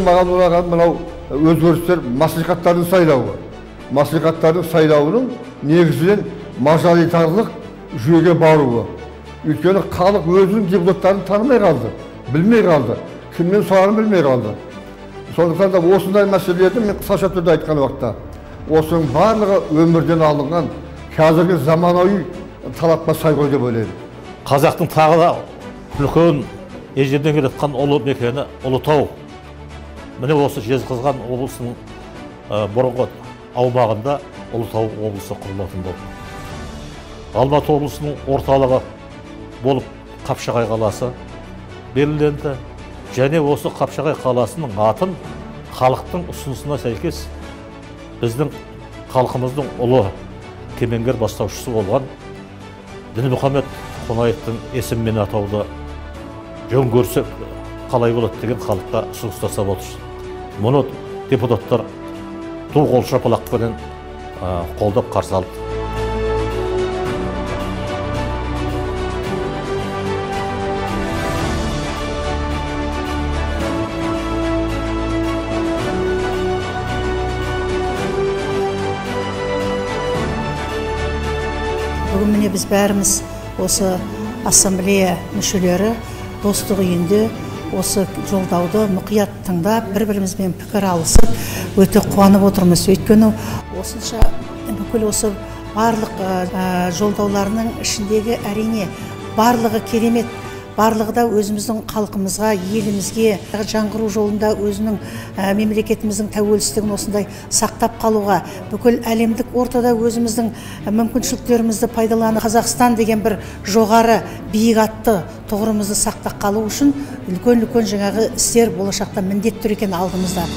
маған ұнаған мынау өзгерістер мәслихаттардың сайлауы. Мәслихаттардың сайлауының негізінен мажоритарлық жүйеге баруы. Өйткені халық өзінің депутаттарын танымай қалды, білмей қалды, кімнен сұрағанын білмей қалды. Сондықтан да осындай мәселелерді мен қысқаша түрде айтқан уақытта осының барлығы өмірден алынған қазіргі заманауи талапқа сай ғой деп ойлаймын. Қазақтың тағы да үлкен ежелден келе жатқан ұлы мекені Ұлытау. Міне осы Жезқазған облысының бұрынғы аумағында Ұлытау облысы құрылатын болды. Алматы облысының орталығы болып Қапшағай қаласы белгіленді. Және осы Қапшағай қаласының атын халықтың ұсынысына сәйкес біздің халқымыздың ұлы кемеңгер бастаушысы болған Дінмұхамед Қонаевтың есімімен атауды жөн көрсек қалай болады деген халыққа ұсыныс тастап отыр. Мұны депутаттар ду қол шапалақпен қолдап қарсы алды. Бүгін міне біз бәріміз осы ассамблея мүшелері достық үйінде осы жолдауды мұқият тыңдап, бір-бірімізбен пікір алысып, өте қуанып отырмыз. Өйткені осынша бүкіл осы барлық жолдауларының ішіндегі әрине барлығы керемет, барлығы да өзіміздің халқымызға, елімізге жаңғыру жолында өзінің мемлекетіміздің тәуелсіздігін осындай сақтап қалуға, бүкіл әлемдік ортада өзіміздің мүмкіншіліктерімізді пайдаланып, Қазақстан деген бір жоғары биік атты тұғырымызды сақтап қалу үшін үлкен жаңағы істер болашақта міндетті тұр екен алдымызда.